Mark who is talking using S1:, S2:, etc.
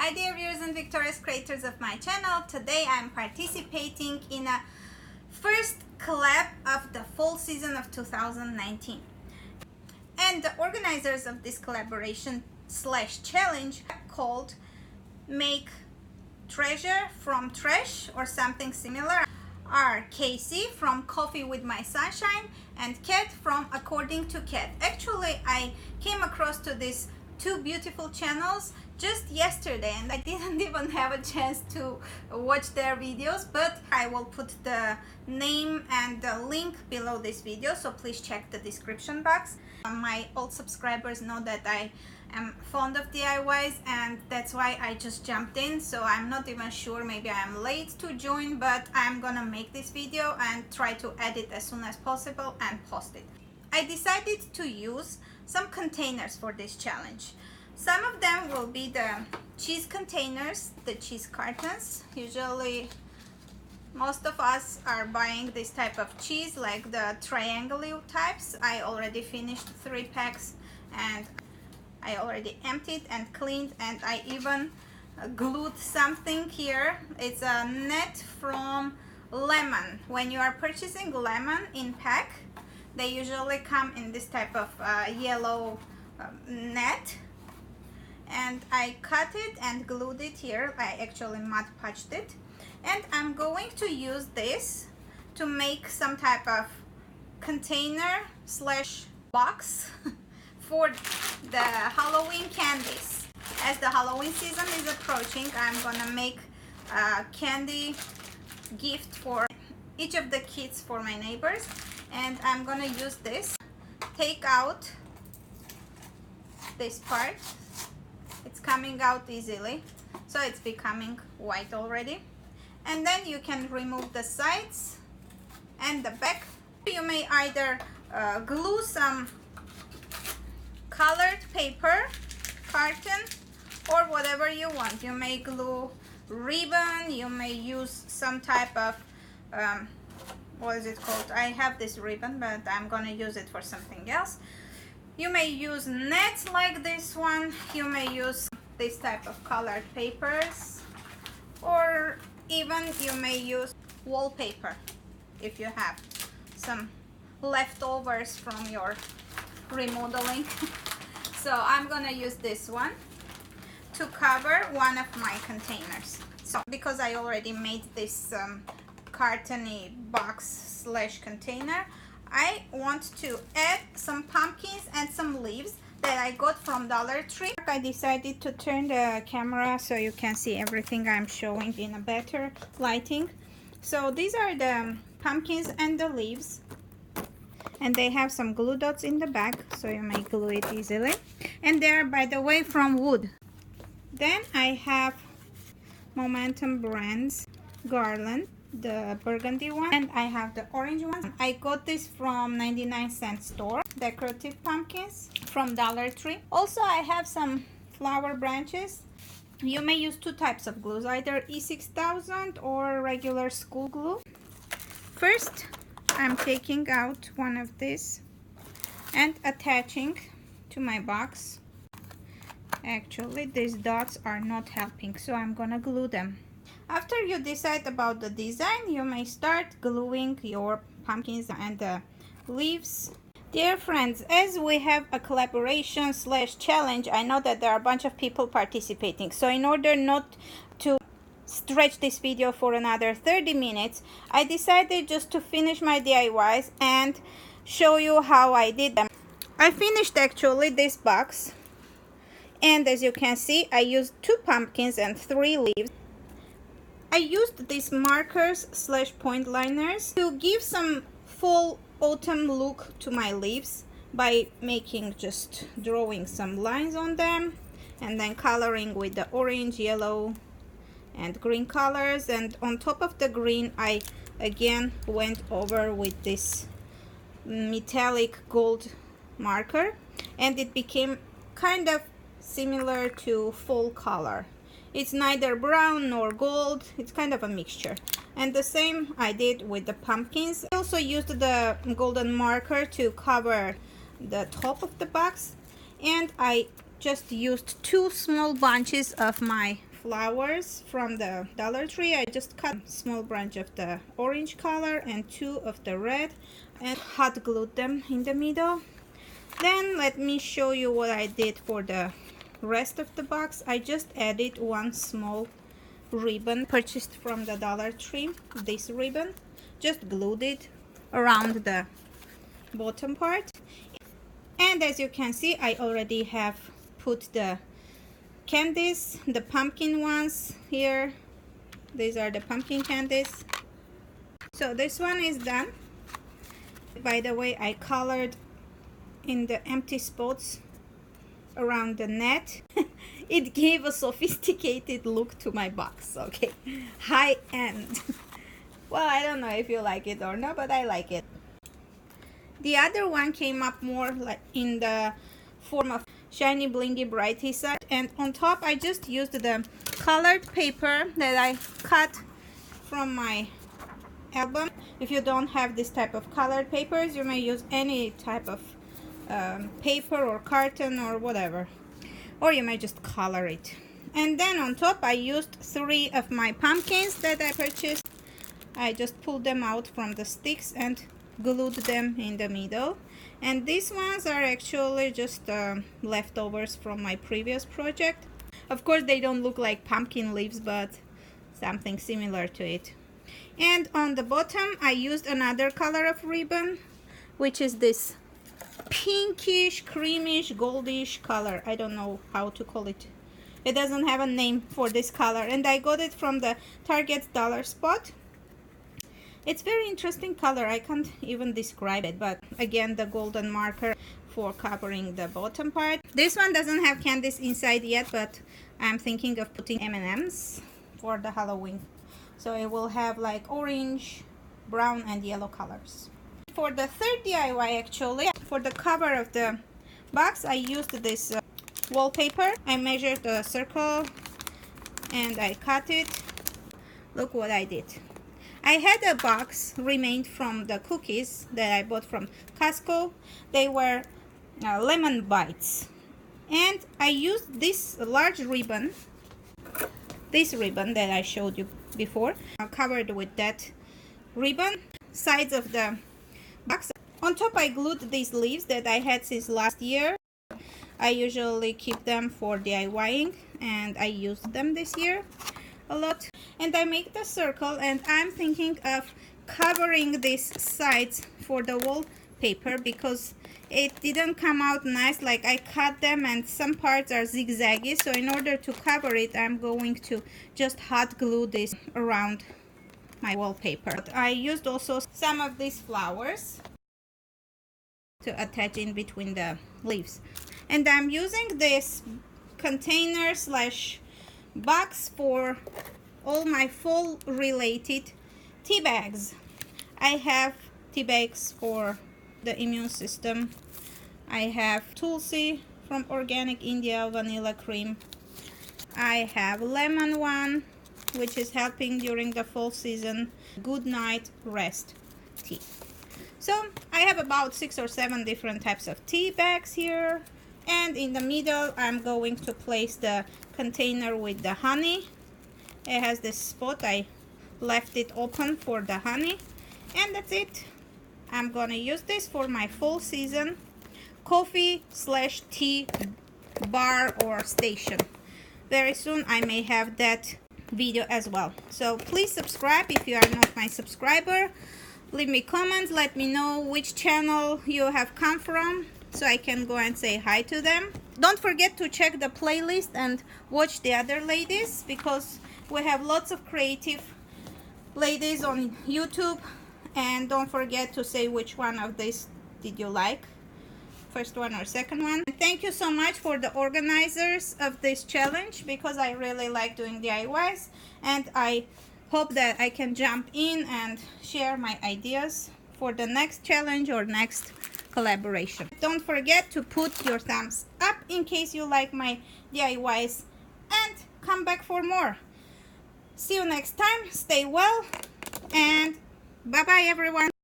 S1: Hi dear viewers and victorious creators of my channel. Today I'm participating in a first collab of the fall season of 2019. And the organizers of this collaboration / challenge called Make Treasure from Trash or something similar are Casey from Coffee with My Sunshine and Kat from According to Kat. Actually, I came across to these two beautiful channels just yesterday and I didn't even have a chance to watch their videos, but I will put the name and the link below this video, so please check the description box. My old subscribers know that I am fond of DIYs and that's why I just jumped in, so I'm not even sure, maybe I'm late to join, but I'm gonna make this video and try to edit as soon as possible and post it. I decided to use some containers for this challenge. Some of them will be the cheese containers, the cheese cartons. Usually most of us are buying this type of cheese, like the triangular types. I already finished 3 packs and I already emptied and cleaned, and I even glued something here. It's a net from lemon. When you are purchasing lemon in pack, they usually come in this type of yellow net, and I cut it and glued it here. I actually mud patched it, and I'm going to use this to make some type of container / box for the Halloween candies. As the Halloween season is approaching, I'm gonna make a candy gift for each of the kids for my neighbors, and I'm gonna use this. Take out this part. It's coming out easily, so it's becoming white already, and then you can remove the sides and the back. You may either glue some colored paper, carton, or whatever you want. You may glue ribbon, you may use some type of what is it called? I have this ribbon, but I'm gonna use it for something else. You may use nets like this one. You may use this type of colored papers, or even you may use wallpaper if you have some leftovers from your remodeling. So I'm gonna use this one to cover one of my containers. So because I already made this cartony box / container, I want to add some pumpkins and some leaves that I got from Dollar Tree. I decided to turn the camera so you can see everything I'm showing in a better lighting. So these are the pumpkins and the leaves, and they have some glue dots in the back, so you may glue it easily. And they are, by the way, from wood. Then I have Momentum Brands garland, the burgundy one, and I have the orange one. I got this from 99-cent store, decorative pumpkins from Dollar Tree. Also, I have some flower branches. You may use 2 types of glues, either E6000 or regular school glue. First, I'm taking out one of these and attaching to my box. Actually, these dots are not helping, so I'm gonna glue them. After you decide about the design, you may start gluing your pumpkins and the leaves. Dear friends, as we have a collaboration / challenge, I know that there are a bunch of people participating. So in order not to stretch this video for another 30 minutes, I decided just to finish my DIYs and show you how I did them. I finished actually this box, and as you can see, I used 2 pumpkins and 3 leaves. I used these markers / point liners to give some fall autumn look to my leaves by just drawing some lines on them and then coloring with the orange, yellow, and green colors. And on top of the green, I again went over with this metallic gold marker, and it became kind of similar to fall color. It's neither brown nor gold, it's kind of a mixture. And the same I did with the pumpkins. I also used the golden marker to cover the top of the box, and I just used 2 small bunches of my flowers from the Dollar Tree. I just cut a small branch of the orange color and 2 of the red and hot glued them in the middle. Then let me show you what I did for the rest of the box. I just added one small ribbon purchased from the Dollar Tree. This ribbon, just glued it around the bottom part. And as you can see, I already have put the candies, the pumpkin ones here. These are the pumpkin candies. So this one is done. By the way, I colored in the empty spots around the net. It gave a sophisticated look to my box. Okay, high end. Well, I don't know if you like it or not, but I like it. The other one came up more like in the form of shiny blingy brighty side, and on top I just used the colored paper that I cut from my album. If you don't have this type of colored papers, you may use any type of paper or carton or whatever, or you may just color it. And then on top I used 3 of my pumpkins that I purchased. I just pulled them out from the sticks and glued them in the middle. And these ones are actually just leftovers from my previous project. Of course they don't look like pumpkin leaves, but something similar to it. And on the bottom I used another color of ribbon, which is this pinkish, creamish, goldish color. I don't know how to call it. It doesn't have a name for this color, and I got it from the Target dollar spot. It's very interesting color. I can't even describe it, but again, the golden marker for covering the bottom part. This one doesn't have candies inside yet, but I'm thinking of putting M&Ms for the Halloween. So it will have like orange, brown, and yellow colors. For the third DIY, actually, for the cover of the box, I used this wallpaper. I measured the circle and I cut it. Look what I did. I had a box remained from the cookies that I bought from Costco. They were lemon bites, and I used this large ribbon, this ribbon that I showed you before, covered with that ribbon, sides of the box. On top I glued these leaves that I had since last year. I usually keep them for DIYing, and I used them this year a lot. And I make the circle, and I'm thinking of covering these sides for the wallpaper because it didn't come out nice. Like, I cut them and some parts are zigzaggy, so in order to cover it, I'm going to just hot glue this around my wallpaper. But I used also some of these flowers to attach in between the leaves. And I'm using this container slash box for all my fall related tea bags. I have tea bags for the immune system. I have Tulsi from Organic India vanilla cream. I have lemon one, which is helping during the fall season. Good night rest tea. So I have about 6 or 7 different types of tea bags here. And in the middle, I'm going to place the container with the honey. It has this spot. I left it open for the honey. And that's it. I'm gonna use this for my fall season coffee slash tea bar or station. Very soon I may have that video as well. So please subscribe if you are not my subscriber. Leave me comments. Let me know which channel you have come from, so I can go and say hi to them. Don't forget to check the playlist and watch the other ladies, because we have lots of creative ladies on YouTube. And don't forget to say which one of these did you like, first one or second one. And thank you so much for the organizers of this challenge, because I really like doing DIYs, and I hope that I can jump in and share my ideas for the next challenge or next collaboration. Don't forget to put your thumbs up in case you like my DIYs, and come back for more. See you next time. Stay well, and bye bye everyone.